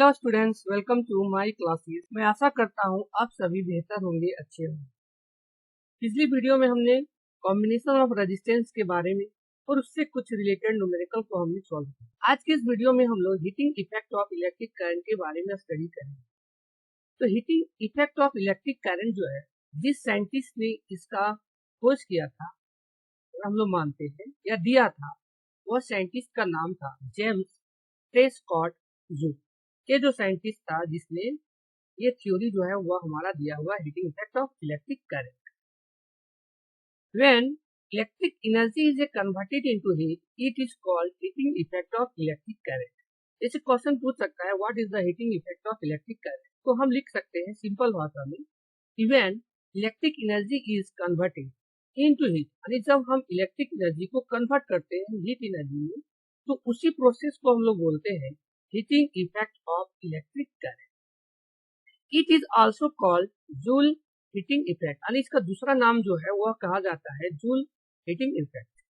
Hello students, welcome to my classes. मैं आशा करता हूँ आप सभी बेहतर होंगे, अच्छे होंगे। पिछली वीडियो में हमने कॉम्बिनेशन ऑफ रेजिस्टेंस के बारे में और उससे कुछ रिलेटेड न्यूमेरिकल को हमने सॉल्व किया। आज के इस वीडियो में हम लोग heating effect of electric current के बारे में स्टडी करेंगे। तो heating effect of electric current जो है, जिस साइंटिस्ट ने इसका खोज किया था, हम लोग मानते हैं या दिया था, वह साइंटिस्ट का नाम था जेम्स प्रेस्कॉट जूल। ये जो साइंटिस्ट था जिसने ये थ्योरी जो है वह हमारा दिया हुआ heating effect of electric current. When electric energy is converted into heat, it is called heating effect of electric current. ऐसे क्वेश्चन पूछ सकता है, what is the heating effect of electric current? तो हम लिख सकते हैं सिंपल भाषा में, when electric energy is converted into heat, यानी जब हम इलेक्ट्रिक एनर्जी को कन्वर्ट करते हैं हीट एनर्जी में, तो उसी प्रोसेस को हम लोग बोलते हैं heating effect of electric current. It is also called joule heating effect, यानी इसका दूसरा नाम जो है वह कहा जाता है जूल हीटिंग इफेक्ट।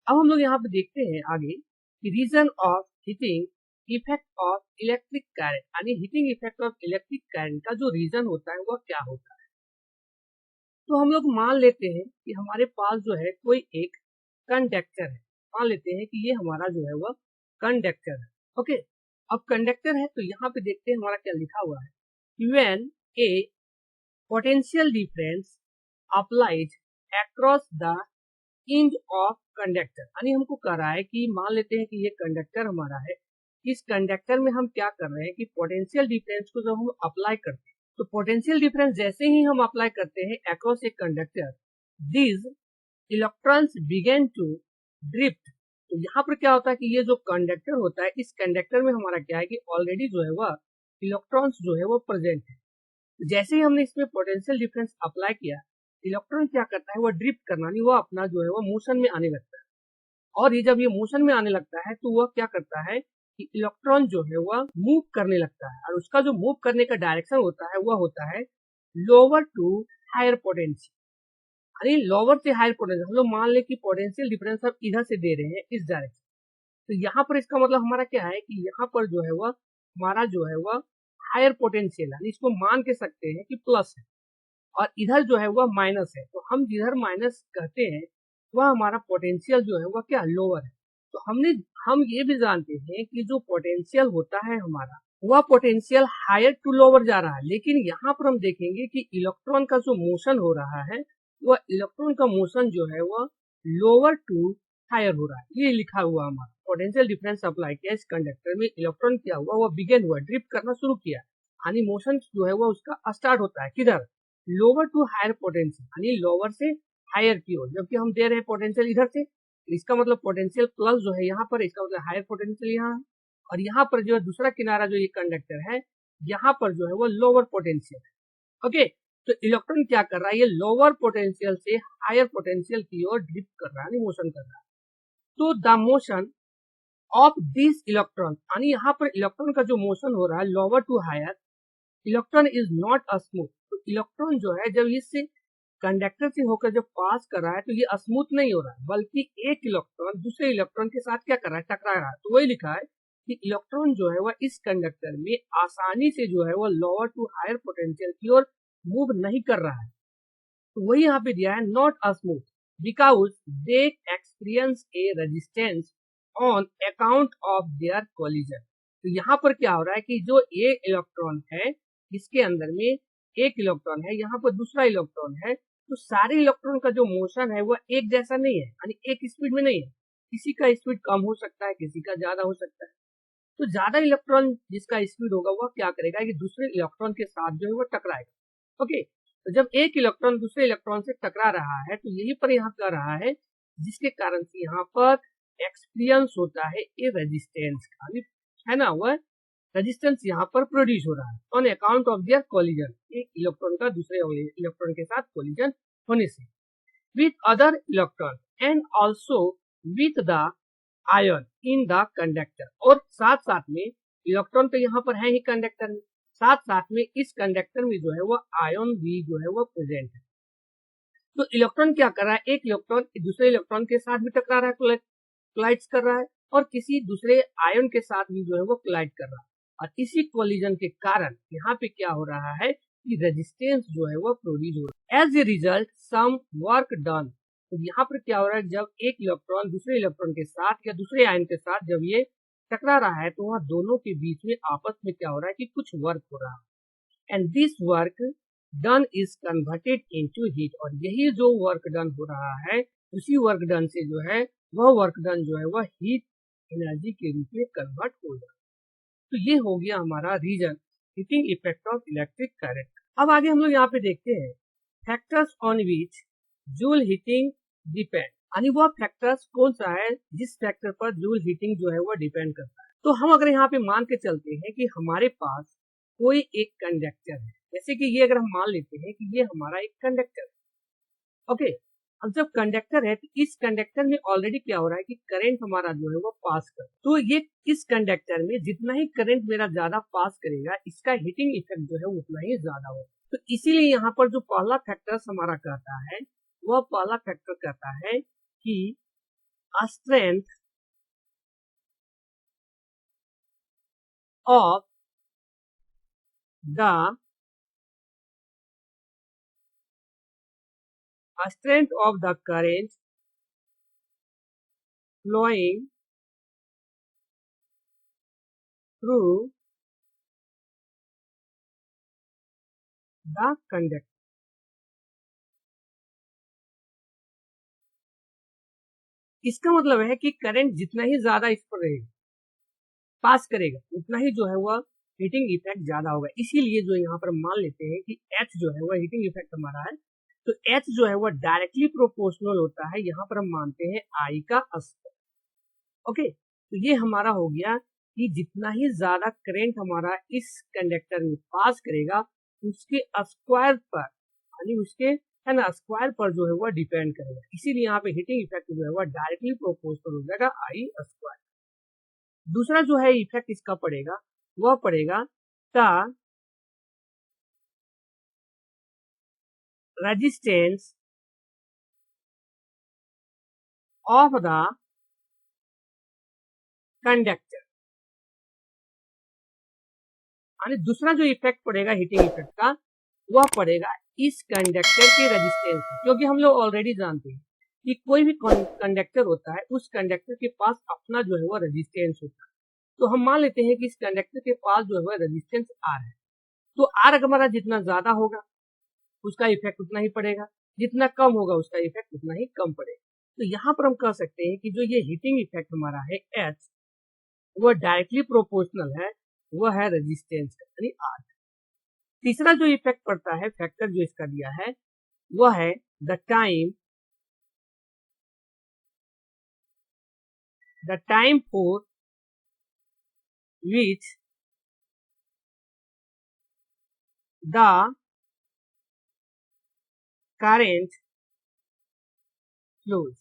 अब हम लोग यहाँ पे देखते हैं आगे कि reason of heating effect of electric current, यानी heating effect of electric current का जो रीजन होता है वह क्या होता है। तो हम लोग मान लेते हैं कि हमारे पास जो है कोई एक कंडक्टर है। मान लेते हैं कि ये हमारा जो है वह कंडक्टर है। ओके, अब कंडक्टर है तो यहाँ पे देखते हैं हमारा क्या लिखा हुआ है, when a potential difference applied across the end of conductor, यानी हमको कह रहा है कि मान लेते हैं कि ये कंडक्टर हमारा है। इस कंडक्टर में हम क्या कर रहे हैं कि पोटेंशियल डिफरेंस को जब हम अप्लाई करते हैं, तो पोटेंशियल डिफरेंस जैसे ही हम अप्लाई करते हैं across a conductor, these electrons begin to drift। तो यहाँ पर क्या होता है कि ये जो कंडक्टर होता है, इस कंडक्टर में हमारा क्या है कि ऑलरेडी जो है वह इलेक्ट्रॉन्स जो है वो प्रेजेंट है। जैसे ही हमने इसमें पोटेंशियल डिफरेंस अप्लाई किया, इलेक्ट्रॉन क्या करता है, वह ड्रिफ्ट करना नहीं, वह अपना जो है वह मोशन में आने लगता है। और ये जब ये मोशन में आने लगता है तो वह क्या करता है कि इलेक्ट्रॉन जो है वह मूव करने लगता है, और उसका जो मूव करने का डायरेक्शन होता है वह होता है लोअर टू हायर पोटेंशियल, यानी लोअर से हायर पोटेंशियल। हम लोग मान ले कि पोटेंशियल डिफरेंस हम इधर से दे रहे हैं इस डायरेक्शन, तो यहाँ पर इसका मतलब हमारा क्या है कि यहाँ पर जो है वह हमारा जो है वह हायर पोटेंशियल है, इसको मान के सकते हैं कि प्लस है, और इधर जो है वह माइनस है। तो हम जिधर माइनस कहते हैं वह हमारा पोटेंशियल जो है वह क्या लोअर है। तो हम ये भी जानते हैं कि जो पोटेंशियल होता है हमारा, वह पोटेंशियल हायर टू लोअर जा रहा है। लेकिन यहाँ पर हम देखेंगे कि इलेक्ट्रॉन का जो मोशन हो रहा है, वह इलेक्ट्रॉन का मोशन जो है वह लोअर टू हायर हो रहा है। ये लिखा हुआ हमारा पोटेंशियल डिफरेंस अप्लाई किया इस कंडक्टर में, इलेक्ट्रॉन क्या हुआ, वह बिगेन हुआ, ड्रिफ्ट करना शुरू किया, यानी मोशन जो है वह उसका स्टार्ट होता है किधर, लोअर टू हायर पोटेंशियल, यानी लोअर से हायर की ओर। जबकि हम दे रहे हैं पोटेंशियल इधर से, इसका मतलब पोटेंशियल प्लस जो है यहाँ पर, इसका मतलब हायर पोटेंशियल यहाँ है, और यहाँ पर जो है दूसरा किनारा जो ये कंडक्टर है, यहाँ पर जो है वो लोअर पोटेंशियल है। ओके, तो इलेक्ट्रॉन क्या कर रहा है, ये लोअर पोटेंशियल से हायर पोटेंशियल की ओर ड्रिफ्ट कर रहा है, मोशन कर रहा है। तो the motion of this electron, यानी यहाँ पर इलेक्ट्रॉन का जो मोशन हो रहा है lower to higher, electron is not a smooth. तो इलेक्ट्रॉन जो है जब इससे कंडक्टर से होकर जब पास कर रहा है तो ये स्मूथ नहीं हो रहा है, बल्कि एक इलेक्ट्रॉन दूसरे इलेक्ट्रॉन के साथ क्या कर रहा है, टकरा रहा है। तो वही लिखा है कि इलेक्ट्रॉन जो है वह इस कंडक्टर में आसानी से जो है वह लोअर टू हायर पोटेंशियल की ओर मूव नहीं कर रहा है। तो वही यहाँ पे दिया है, not a smooth because they experience A resistance on account of their collision. तो यहाँ पर क्या हो रहा है कि जो ये इलेक्ट्रॉन है, इसके अंदर में एक इलेक्ट्रॉन है, यहाँ पर दूसरा इलेक्ट्रॉन है, तो सारे इलेक्ट्रॉन का जो मोशन है वह एक जैसा नहीं है, यानी एक स्पीड में नहीं है। किसी का स्पीड कम हो सकता है, किसी का ज्यादा हो सकता है। तो ज्यादा इलेक्ट्रॉन जिसका स्पीड होगा वह क्या करेगा कि दूसरे इलेक्ट्रॉन के साथ जो है वह टकराएगा। ओके, तो जब एक इलेक्ट्रॉन दूसरे इलेक्ट्रॉन से टकरा रहा है तो यही पर यहाँ कर रहा है, जिसके कारण से यहाँ पर एक्सपीरियंस होता है ए रेजिस्टेंस का, है ना, वह रेजिस्टेंस यहाँ पर प्रोड्यूस हो रहा है on account of their collision, एक इलेक्ट्रॉन का दूसरे इलेक्ट्रॉन के साथ कोलिजन होने से, with other electron and also with the ion in the conductor. और साथ साथ में इलेक्ट्रॉन तो यहाँ पर है ही कंडक्टर में, साथ साथ में इस कंडक्टर में जो है वो आयन भी जो है वो प्रेजेंट है। तो इलेक्ट्रॉन क्या कर रहा है, एक इलेक्ट्रॉन दूसरे इलेक्ट्रॉन के साथ भी टकरा रहा है, कोलाइड्स कर रहा है, और किसी दूसरे आयन के साथ भी जो है वो कोलाइड कर रहा है। और इसी कोलिजन के कारण यहाँ पे क्या हो रहा है कि रेजिस्टेंस जो है वो प्रोड्यूस हो रहा है। As a result some work done, तो यहाँ पर क्या हो रहा है, जब एक इलेक्ट्रॉन दूसरे इलेक्ट्रॉन के साथ या दूसरे आयन के साथ जब ये टकरा रहा है तो वहाँ दोनों के बीच में आपस में क्या हो रहा है कि कुछ वर्क हो रहा है। And this work done is converted into heat, और यही जो वर्क डन हो रहा है उसी वर्क डन से जो है वह वर्क डन जो है वह हीट एनर्जी के रूप में कन्वर्ट हो जाए। तो ये हो गया हमारा reason heating effect of electric current. अब आगे हम लोग यहाँ पे देखते हैं factors on which Joule heating depend, यानी वह फैक्टर्स कौन सा है जिस फैक्टर पर जूल हीटिंग जो है वह डिपेंड करता है। तो हम अगर यहाँ पे मान के चलते हैं कि हमारे पास कोई एक कंडक्टर है, जैसे कि ये अगर हम मान लेते हैं कि ये हमारा एक कंडक्टर है, ओके। अब जब कंडक्टर है तो इस कंडक्टर में ऑलरेडी क्या हो रहा है कि करंट हमारा जो है वो पास कर, तो ये इस कंडक्टर में जितना ही करंट मेरा ज्यादा पास करेगा इसका हीटिंग इफेक्ट जो है उतना ही ज्यादा होगा। तो इसीलिए यहाँ पर जो पहला फैक्टर हमारा कहता है वह पहला फैक्टर कहता है कि strength of the strength of the current flowing through the conductor। इसका मतलब है कि करंट जितना ही ज्यादा इस पर रहेगा पास करेगा उतना ही जो है वह हीटिंग इफेक्ट ज्यादा होगा। इसीलिए जो यहाँ पर मान लेते हैं कि H जो है वह हीटिंग इफेक्ट हमारा है, तो H जो है वह डायरेक्टली प्रोपोर्शनल होता है, यहाँ पर हम मानते हैं I का स्क्वायर। ओके, तो ये हमारा हो गया कि जितना ही ज्यादा करंट हमारा इस कंडक्टर में पास करेगा उसके स्क्वायर पर, यानी उसके है ना स्क्वायर पर जो है वह डिपेंड करेगा। इसीलिए यहाँ पे हीटिंग इफेक्ट जो है वह डायरेक्टली प्रोपोर्शनल हो जाएगा I स्क्वायर। दूसरा जो है इफेक्ट इसका पड़ेगा वह पड़ेगा the resistance of the conductor, यानी दूसरा जो इफेक्ट पड़ेगा हीटिंग इफेक्ट का वह पड़ेगा इस कंडक्टर के रेजिस्टेंस, क्योंकि हम लोग ऑलरेडी जानते हैं कि कोई भी कंडक्टर होता है उस कंडक्टर के पास अपना जो है वह रेजिस्टेंस होता है। तो हम मान लेते हैं कि इस कंडक्टर के पास जो है वह रेजिस्टेंस आर है, तो आर अगर हमारा जितना ज्यादा होगा उसका इफेक्ट उतना ही पड़ेगा, जितना कम होगा उसका इफेक्ट उतना ही कम पड़ेगा। तो यहाँ पर हम कह सकते हैं कि जो ये हीटिंग इफेक्ट हमारा है एच वह डायरेक्टली प्रोपोर्शनल है, वह है रेजिस्टेंस यानी आर। तीसरा जो इफेक्ट पड़ता है फैक्टर जो इसका दिया है वह है the time for which the current flows,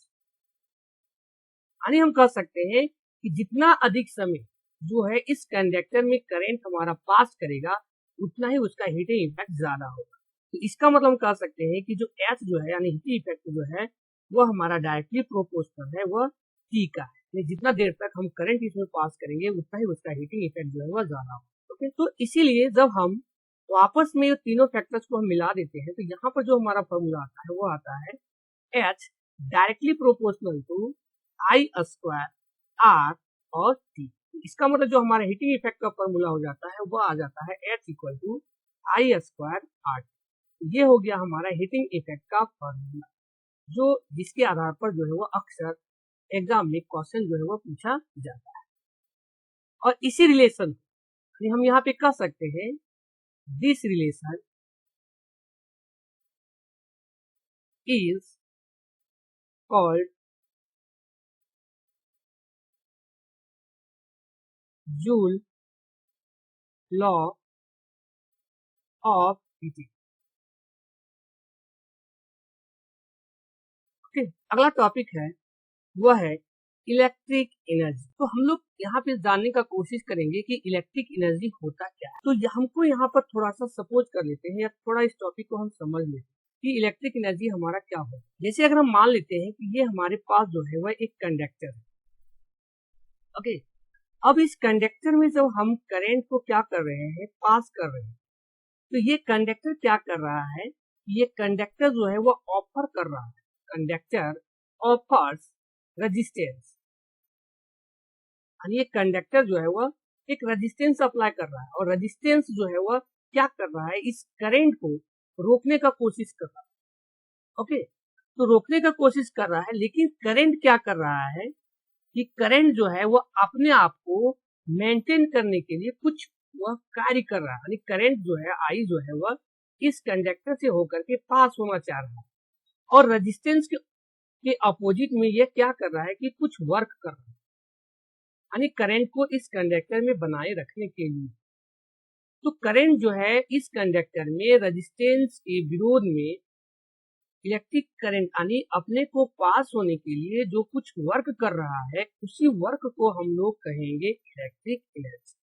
यानी हम कह सकते हैं कि जितना अधिक समय जो है इस कंडक्टर में करंट हमारा पास करेगा उतना ही उसका हीटिंग इफेक्ट ज्यादा होगा। तो इसका मतलब हम कह सकते हैं कि जो एच जो है यानी हीटिंग इफेक्ट जो है वह हमारा डायरेक्टली प्रोपोर्शनल है, वह टी का है। जितना देर तक हम करंट इसमें पास करेंगे उतना ही उसका हीटिंग इफेक्ट जो है वह ज्यादा होगा। ओके, तो इसीलिए जब हम आपस में तीनों फैक्टर्स को हम मिला देते हैं तो यहाँ पर जो हमारा फॉर्मूला आता है वो आता है H directly proportional to I square R और टी। इसका मतलब जो हमारा हीटिंग इफेक्ट का फॉर्मूला हो जाता है वो आ जाता है H equal to I square R T. ये हो गया हमारा हीटिंग इफेक्ट का फॉर्मूला, जो जिसके आधार पर जो है वो अक्सर एग्जाम में क्वेश्चन जो है वो पूछा जाता है। और इसी रिलेशन हम यहाँ पे कह सकते हैं this relation is called joule law of heating. Okay, अगला टॉपिक है वह है इलेक्ट्रिक एनर्जी। तो हम लोग यहाँ पे जानने का कोशिश करेंगे कि इलेक्ट्रिक एनर्जी होता क्या है। तो हमको यहाँ पर थोड़ा सा सपोज कर लेते हैं या थोड़ा इस टॉपिक को हम समझ लेते हैं कि इलेक्ट्रिक एनर्जी हमारा क्या होगा। जैसे अगर हम मान लेते हैं कि ये हमारे पास जो है वह एक कंडक्टर है, ओके, अब इस कंडक्टर में जब हम करंट को क्या कर रहे हैं, पास कर रहे हैं, तो ये कंडक्टर क्या कर रहा है, ये कंडक्टर जो है वो ऑफर कर रहा है, कंडक्टर ऑफर्स रेजिस्टेंस, यानी ये कंडक्टर जो है वह एक रेजिस्टेंस अप्लाई कर रहा है और रेजिस्टेंस जो है वह क्या कर रहा है, इस करंट को रोकने का कोशिश कर रहा है। ओके, तो रोकने का कोशिश कर रहा है, लेकिन करंट क्या कर रहा है कि करंट जो है वह अपने आप को मेंटेन करने के लिए कुछ वह कार्य कर रहा है, यानी करंट जो है आई जो है वह इस कंडक्टर से होकर के पास होना चाह रहा है और रेजिस्टेंस के अपोजिट में यह क्या कर रहा है कि कुछ वर्क कर रहा है, यानी करंट को इस कंडक्टर में बनाए रखने के लिए। तो करंट जो है इस कंडक्टर में रेजिस्टेंस के विरोध में इलेक्ट्रिक करंट यानी अपने को पास होने के लिए जो कुछ वर्क कर रहा है, उसी वर्क को हम लोग कहेंगे इलेक्ट्रिक एनर्जी।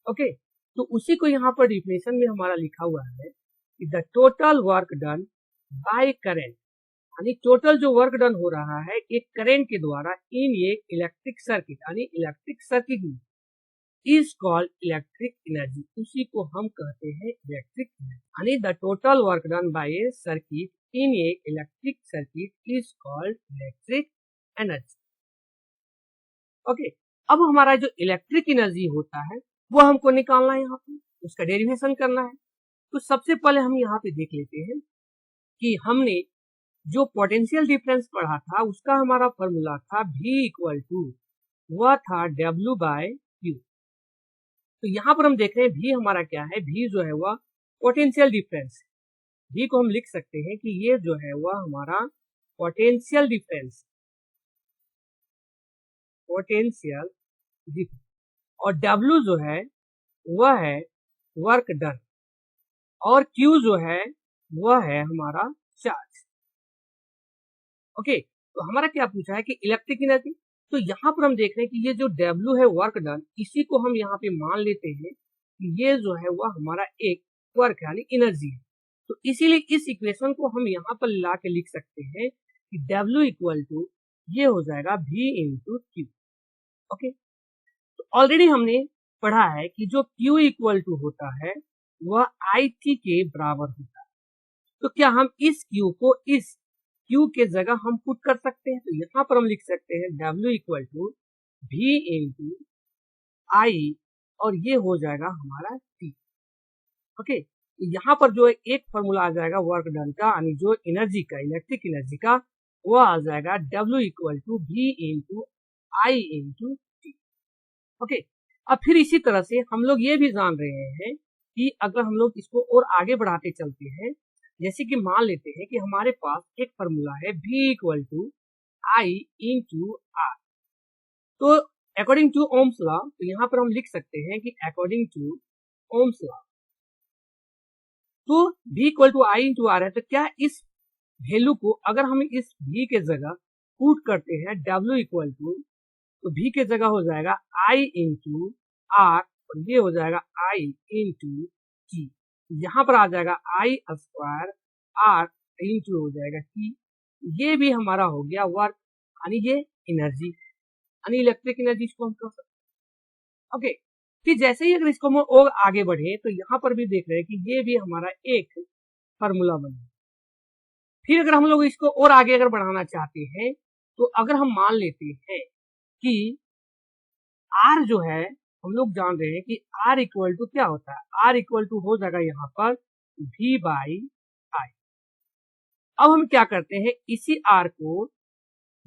ओके, तो उसी को यहाँ पर डिफिनेशन में हमारा लिखा हुआ है कि the total work done by current, यानी टोटल जो वर्क डन हो रहा है एक करंट के द्वारा इन एक इलेक्ट्रिक सर्किट, यानी इलेक्ट्रिक सर्किट में इज कॉल्ड इलेक्ट्रिक एनर्जी, उसी को हम कहते हैं इलेक्ट्रिक एनर्जी, यानी the total work done by A circuit in A electric circuit is called electric energy. Okay, अब हमारा जो इलेक्ट्रिक एनर्जी होता है वो हमको निकालना है, यहाँ पे उसका डेरिवेशन करना है। तो सबसे पहले हम यहाँ पे देख लेते हैं कि हमने जो पोटेंशियल डिफरेंस पढ़ा था उसका हमारा फॉर्मूला था V इक्वल टू, वह था W बाय Q। तो यहाँ पर हम देख रहे हैं V हमारा क्या है, V जो है वह पोटेंशियल डिफरेंस, V को हम लिख सकते हैं कि ये जो है वह हमारा पोटेंशियल डिफरेंस, पोटेंशियल डिफरेंस, और W जो है वह है वर्क डन, और Q जो है वह है हमारा चार्ज। ओके, तो हमारा क्या पूछा है कि इलेक्ट्रिक एनर्जी, तो यहाँ पर हम देख रहे हैं कि ये जो W है वर्क डन, इसी को हम यहाँ पे मान लेते हैं कि ये जो है वह हमारा एक वर्क है, यानी एनर्जी है। तो इसीलिए इस इक्वेशन को हम यहाँ पर ला के लिख सकते हैं कि W इक्वल टू ये हो जाएगा V इंटू Q। ओके, तो ऑलरेडी हमने पढ़ा है कि जो Q इक्वल टू होता है वह IT के बराबर होता है। तो क्या हम इस Q को इस Q के जगह हम पुट कर सकते हैं, तो यहाँ पर हम लिख सकते हैं W equal to V into I, और ये हो जाएगा हमारा T। ओके, यहाँ पर जो एक फॉर्मूला आ जाएगा वर्क डन का, यानी जो एनर्जी का, इलेक्ट्रिक एनर्जी का, वो आ जाएगा W equal to V into I into T। Okay, अब फिर इसी तरह से हम लोग ये भी जान रहे हैं कि अगर हम लोग इसको और आगे बढ़ाते चलते हैं, जैसे कि मान लेते हैं कि हमारे पास एक फॉर्मूला है V equal to I into R। तो अकॉर्डिंग टू ओम्स लॉ, तो यहाँ पर हम लिख सकते हैं कि अकॉर्डिंग टू ओम्स लॉ, तो V equal to I into R है, तो क्या इस वैल्यू को अगर हम इस V के जगह पुट करते हैं W इक्वल टू, तो V के जगह हो जाएगा I इंटू R, और ये हो जाएगा I इंटू T। यहाँ पर आ जाएगा I स्क्वायर R इंटू हो जाएगा T। ये भी हमारा हो गया वर्क, यानी ये एनर्जी, यानी इलेक्ट्रिक एनर्जी इसको हम कह सकते हैं। ओके, फिर जैसे ही अगर इसको हम और आगे बढ़े तो यहाँ पर भी देख रहे हैं कि ये भी हमारा एक फार्मूला बना। फिर अगर हम लोग इसको और आगे अगर बढ़ाना चाहते हैं, तो अगर हम मान लेते हैं कि R जो है, हम लोग जान रहे हैं कि R इक्वल टू क्या होता है, R इक्वल टू हो जाएगा यहाँ पर V बाई I। अब हम क्या करते हैं, इसी R को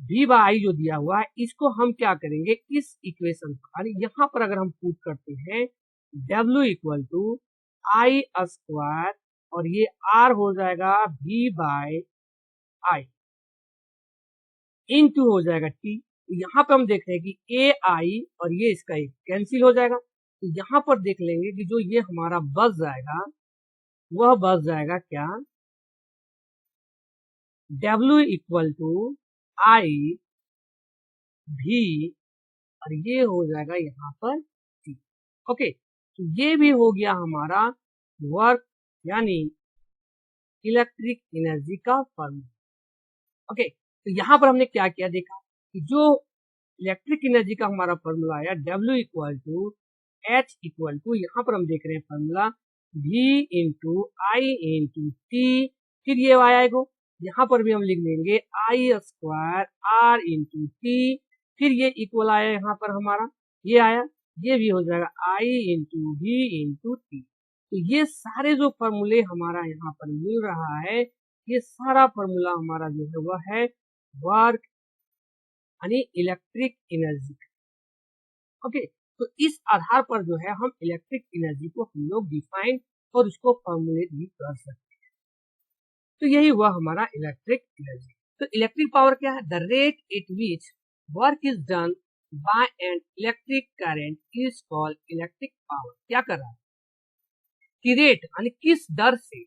V बाई I जो दिया हुआ है, इसको हम क्या करेंगे, इस इक्वेशन को, यानी यहाँ पर अगर हम पुट करते हैं W equal to I square, और ये R हो जाएगा V बाई I इंटू हो जाएगा T। यहाँ पर हम देख रहे हैं कि AI और ये इसका एक कैंसिल हो जाएगा, तो यहाँ पर देख लेंगे कि जो ये हमारा बच जाएगा वह बच जाएगा क्या, W equal to I V, और ये हो जाएगा यहाँ पर T। ओके, तो ये भी हो गया हमारा वर्क, यानी इलेक्ट्रिक एनर्जी का फॉर्मूला। ओके, तो यहाँ पर हमने क्या किया, देखा कि जो इलेक्ट्रिक एनर्जी का हमारा फॉर्मूला आया W equal to H equal to, यहाँ पर हम देख रहे हैं formula V into I into T, फिर ये आएगा, यहाँ पर भी हम लिख देंगे I square R into T, फिर ये इक्वल आया यहाँ पर हमारा, ये आया, ये भी हो जाएगा आई इंटू V इंटू टी। तो ये सारे जो फॉर्मूले हमारा यहाँ पर मिल रहा है, ये सारा फॉर्मूला हमारा जो है वह है वर्क यानी इलेक्ट्रिक एनर्जी। ओके, तो इस आधार पर जो है हम इलेक्ट्रिक एनर्जी को हम लोग डिफाइन और उसको फॉर्मुलेट भी कर सकते हैं। तो यही हुआ हमारा इलेक्ट्रिक एनर्जी। तो इलेक्ट्रिक पावर क्या है? The rate at which work is done by an electric current is called electric power. क्या कर रहा है कि रेट यानी किस दर से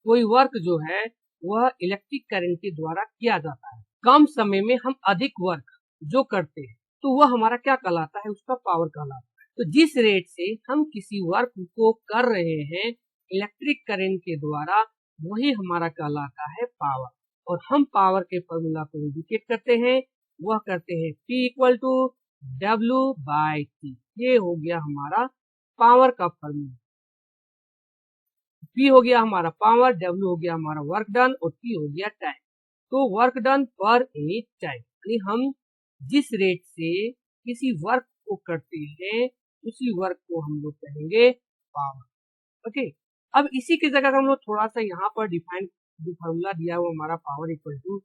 कोई वर्क जो है वह इलेक्ट्रिक करंट के द्वारा किया जाता है, कम समय में हम अधिक वर्क जो करते हैं तो वह हमारा क्या कहलाता है? उसका पावर कहलाता है। तो जिस रेट से हम किसी वर्क को कर रहे हैं इलेक्ट्रिक करंट के द्वारा, वही हमारा कहलाता है पावर। और हम पावर के फॉर्मूला को इंडिकेट करते हैं, वह करते हैं P equal to W by T। ये हो गया हमारा पावर का फॉर्मूला। P हो गया हमारा पावर, W हो गया हमारा वर्क डन और T हो गया टाइम। तो work done per unit time, यानी हम जिस रेट से किसी वर्क को करते हैं उसी वर्क को हम लोग कहेंगे पावर। ओके, अब इसी की जगह हम लोग थोड़ा सा यहाँ पर डिफाइन जो फॉर्मूला दिया हुआ हमारा पावर इक्वल टू,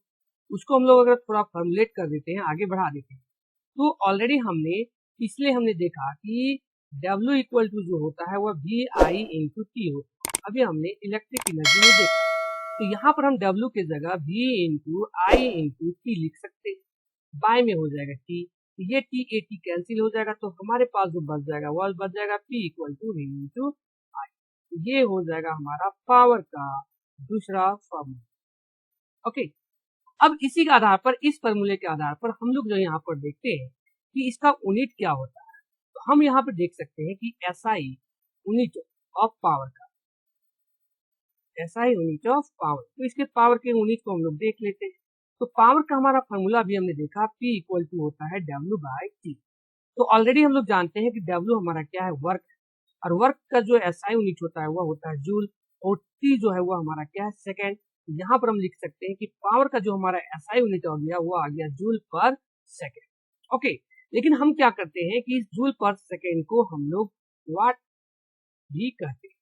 उसको हम लोग अगर थोड़ा फॉर्मुलेट कर देते हैं, आगे बढ़ा देते हैं, तो ऑलरेडी हमने देखा कि W इक्वल टू जो होता है वह वी आई इंटू टी होता है। अभी हमने इलेक्ट्रिक एनर्जी में देखा, तो यहाँ पर हम W के जगह V into I into T लिख सकते हैं, बाय में हो जाएगा T, ये T A T कैंसिल हो जाएगा, तो हमारे पास जो बच जाएगा वह बच जाएगा P equal to V into I. ये हो जाएगा हमारा पावर का दूसरा फॉर्मूला। ओके, अब इसी के आधार पर, इस फॉर्मूले के आधार पर हम लोग जो यहाँ पर देखते हैं कि इसका यूनिट क्या होता है, तो हम यहाँ पर देख सकते हैं कि SI यूनिट ऑफ पावर का, SI यूनिट ऑफ पावर, तो इसके पावर के यूनिट को हम लोग देख लेते हैं। तो पावर का हमारा फॉर्मूला भी हमने देखा, P इक्वल टू होता है W बाई T। तो ऑलरेडी हम लोग जानते हैं कि W हमारा क्या है? वर्क, और वर्क का जो SI यूनिट होता है वह होता है जूल, और T जो है वो हमारा क्या है? सेकेंड। यहाँ पर हम लिख सकते हैं कि पावर का जो हमारा SI यूनिट हो गया वो आ गया जूल पर सेकेंड। ओके, लेकिन हम क्या करते हैं कि इस जूल पर सेकेंड को हम लोग वाट भी कहते हैं,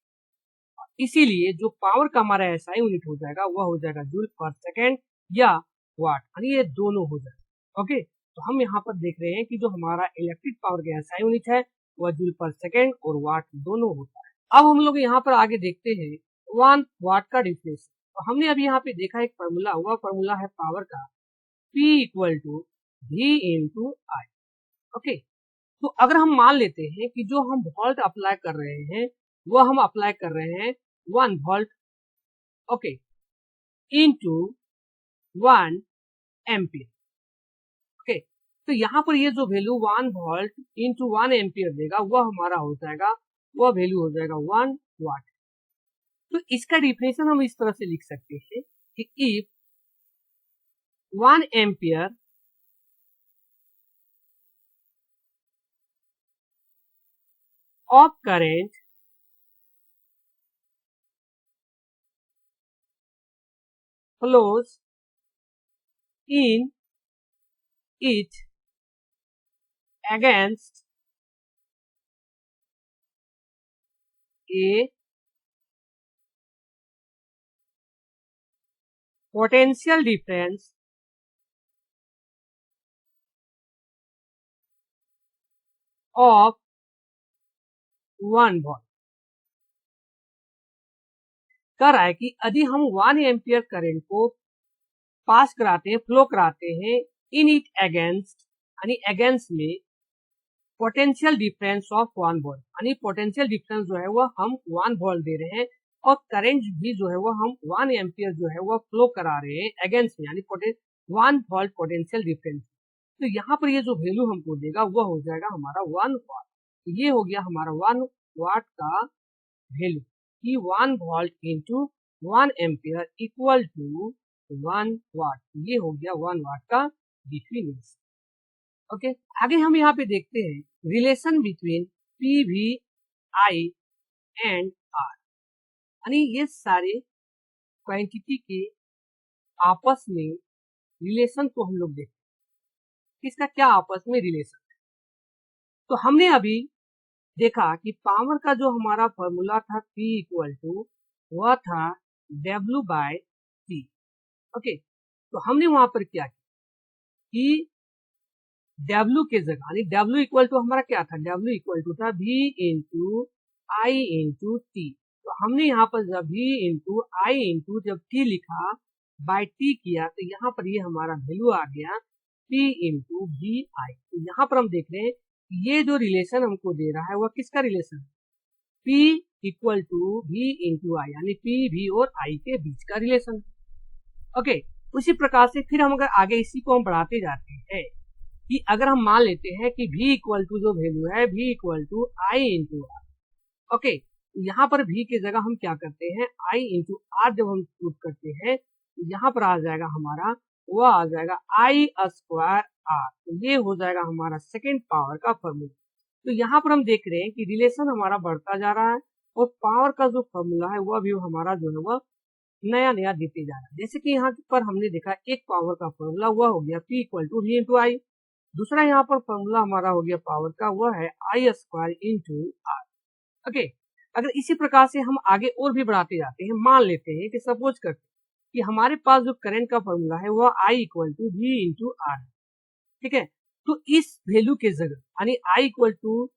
इसीलिए जो पावर का हमारा SI यूनिट हो जाएगा वह हो जाएगा जूल पर सेकेंड या वाट, यानी ये दोनों हो जाएगा। ओके, तो हम यहाँ पर देख रहे हैं कि जो हमारा इलेक्ट्रिक पावर का SI यूनिट है वह जूल पर सेकेंड और वाट दोनों होता है। अब हम लोग यहाँ पर आगे देखते हैं 1 वाट का डिफरेंस। तो हमने अभी यहाँ पे देखा एक फॉर्मूला, हुआ फॉर्मूला है पावर का P equal to V into I. Okay, तो अगर हम मान लेते हैं कि जो हम वोल्ट अप्लाई कर रहे हैं वह हम अप्लाई कर रहे हैं 1 volt, okay, into 1 ampere. Okay, तो यहाँ पर ये जो वैल्यू 1 वोल्ट इंटू 1 एम्पियर देगा वह हमारा हो जाएगा, वह वैल्यू हो जाएगा 1 वाट। तो इसका डिफिनेशन हम इस तरह से लिख सकते हैं कि if 1 ampere of current flows in it against a potential difference of 1 volt. कह रहा है कि यदि हम 1 एम्पियर करंट को पास कराते हैं, फ्लो कराते हैं इन इट अगेंस्ट, यानी अगेंस्ट में पोटेंशियल डिफरेंस ऑफ 1 वोल्ट, यानी पोटेंशियल डिफरेंस जो है वह हम 1 वोल्ट दे रहे हैं और करंट भी जो है वह हम 1 एम्पियर जो है वह फ्लो करा रहे हैं अगेंस्ट में, यानी 1 वोल्ट पोटेंशियल डिफरेंस। तो यहाँ पर ये जो वैल्यू हमको देगा वह हो जाएगा हमारा 1 वाट। तो ये हो गया हमारा 1 वाट का वैल्यू कि 1 volt into 1 ampere equal to 1 watt. ये हो गया 1 वाट का डिफिनेशन। ओके, आगे हम यहाँ पे देखते हैं relation between P V I and R, यानी ये सारे क्वांटिटी के आपस में रिलेशन को हम लोग देखते हैं, इसका क्या आपस में रिलेशन है। तो हमने अभी देखा कि पावर का जो हमारा फॉर्मूला था P इक्वल टू वह था W बाय T। ओके, तो हमने वहां पर क्या किया कि W के जगह, यानी W इक्वल टू हमारा क्या था, W इक्वल टू था V into I into T. तो हमने यहाँ पर जब V इंटू आई इंटू जब T लिखा बाय T किया तो यहाँ पर ये हमारा वैल्यू आ गया P इंटू वी आई। तो यहाँ पर हम देख रहे हैं ये जो रिलेशन हमको दे रहा है वह किसका रिलेशन है, P equal to V into I, यानी P V और I के बीच का रिलेशन। ओके, उसी प्रकार से फिर हम अगर आगे इसी को हम बढ़ाते जाते हैं कि अगर हम मान लेते हैं कि V इक्वल टू जो वैल्यू है V equal to I into R. Okay, यहाँ पर V की जगह हम क्या करते हैं I इंटू आर जब हम पुट करते हैं यहाँ पर आ जाएगा हमारा, वह आ जाएगा आई स्क्वायर आर। तो ये हो जाएगा हमारा सेकेंड पावर का फॉर्मूला। तो यहाँ पर हम देख रहे हैं कि रिलेशन हमारा बढ़ता जा रहा है और पावर का जो फॉर्मूला है वह भी हमारा जो है वह नया नया देते जा रहा है। जैसे कि यहाँ पर हमने देखा एक पावर का फॉर्मूला वह हो गया P equal to V into I, दूसरा यहाँ पर फॉर्मूला हमारा हो गया पावर का वह है आई स्क्वायर इंटू आर। ओके, अगर इसी प्रकार से हम आगे और भी बढ़ाते जाते हैं, मान लेते हैं कि सपोज करते हैं कि हमारे पास जो करंट का फॉर्मूला है वह I equal to V into R है, ठीक है। तो इस वैल्यू के जगह यानी I equal to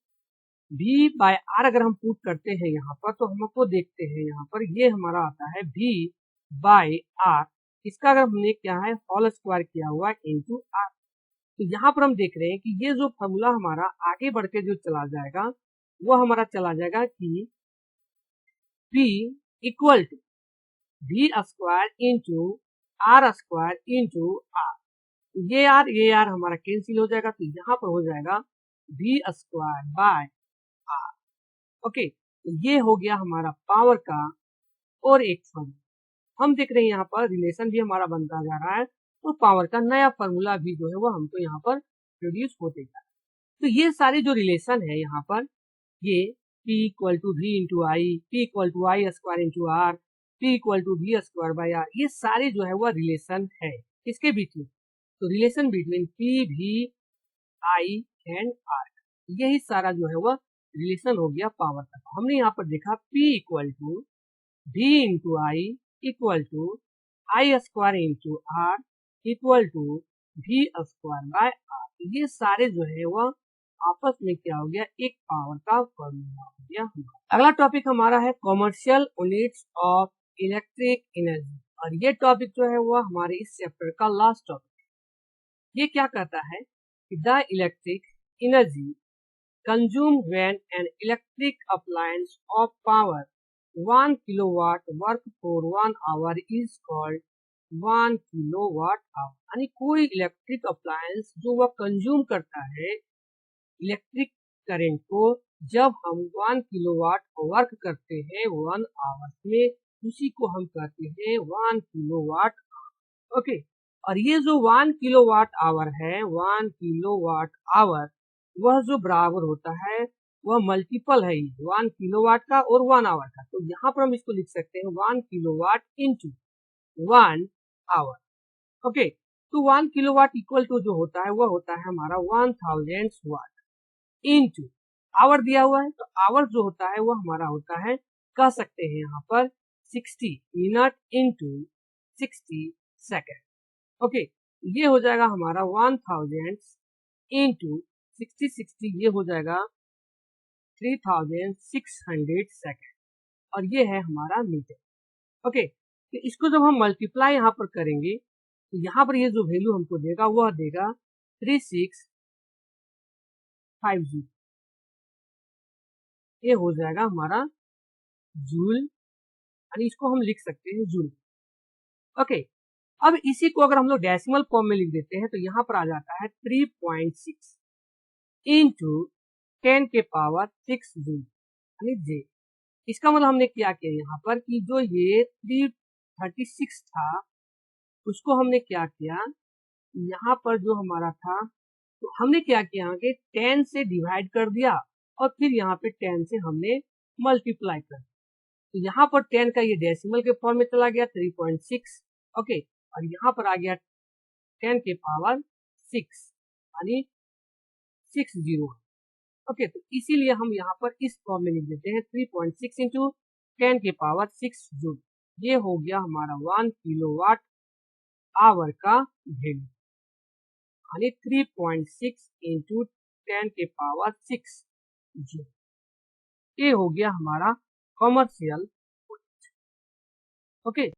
V by R अगर हम पुट करते हैं यहाँ पर तो हमको देखते हैं यहाँ पर ये हमारा आता है वी बाय आर, इसका अगर हमने क्या है होल स्क्वायर किया हुआ इंटू आर। तो यहाँ पर हम देख रहे हैं कि ये जो फॉर्मूला हमारा आगे बढ़ के जो चला जाएगा वो हमारा चला जाएगा कि P equal to V square into R square into R. ये आर हमारा कैंसिल हो जाएगा, तो यहाँ पर हो जाएगा V square by R. Okay, तो ये हो गया हमारा पावर का और एक फॉर्मूला। हम देख रहे हैं यहाँ पर रिलेशन भी हमारा बनता जा रहा है और पावर का नया फॉर्मूला भी जो है वो हमको यहाँ पर प्रोड्यूस होते जा रहा है। तो ये सारे जो रिलेशन है यहाँ पर ये P equal to V into I, P equal to I square into R, P equal to V square by R, ये सारे जो है वो रिलेशन है किसके बीच में, तो relation between P V I and R, यही सारा जो है वो रिलेशन हो गया पावर का। हमने यहाँ पर देखा P equal to V into I equal to I square into R equal to V square by R, ये सारे जो है वो आपस में क्या हो गया एक पावर का फॉर्मूला हो गया। अगला टॉपिक हमारा है commercial units of electric energy, और ये टॉपिक जो है वो हमारे इस चैप्टर का लास्ट टॉपिक है। ये क्या कहता है कि the electric energy consumed when an electric appliance of power 1 kilowatt work for 1 hour is called 1 kilowatt hour। यानी कोई इलेक्ट्रिक अप्लायंस जो वह कंज्यूम करता है इलेक्ट्रिक करंट को जब हम 1 किलोवाट वर्क करते हैं 1 आवर में, उसी को हम कहते हैं 1 किलोवाट आवर। ओके, और ये जो 1 किलोवाट आवर है 1 किलोवाट आवर वह जो बराबर होता है वह मल्टीपल है 1 किलोवाट का और 1 आवर का। तो यहाँ पर हम इसको लिख सकते हैं 1 किलोवाट इंटू 1 आवर। ओके, तो 1 किलोवाट इक्वल टू जो होता है वह होता है हमारा 1000 वाट इंटू आवर दिया हुआ है, तो आवर जो होता है वह हमारा होता है कह सकते हैं यहाँ पर 60 मिनट इंटू 60 सेकेंड। ओके, ये हो जाएगा हमारा 1000 इंटू 60 ये हो जाएगा 3600 सेकेंड, और ये है हमारा मीटर। ओके, तो इसको जब हम मल्टीप्लाई यहाँ पर करेंगे तो यहाँ पर ये जो वैल्यू हमको देगा वह देगा 3650, ये हो जाएगा हमारा जूल, यानी इसको हम लिख सकते हैं जूल। ओके, अब इसी को अगर हम लोग डेसिमल फॉर्म में लिख देते हैं तो यहाँ पर आ जाता है 3.6 इंटू 10 के पावर 6 जूल, यानी जे। इसका मतलब हमने क्या किया यहाँ पर कि जो ये 336 था उसको हमने क्या किया, यहाँ पर जो हमारा था तो हमने क्या किया कि 10 से डिवाइड कर दिया और फिर यहाँ पे 10 से हमने मल्टीप्लाई कर दिया। तो यहाँ पर 10 का ये डेसिमल के फॉर्म में चला गया 3.6, ओके, और यहाँ पर आ गया 10 के पावर 6 यानी 60, ओके। तो इसीलिए हम यहाँ पर इस फॉर्म में लिख देते हैं 3.6 इंटू 10 के पावर 6 जूल। ये हो गया हमारा 1 किलोवाट आवर का वैल्यू, यानी 3.6 इंटू 10 के पावर 6 जूल। ये हो गया हमारा कॉमर्शियल, ओके।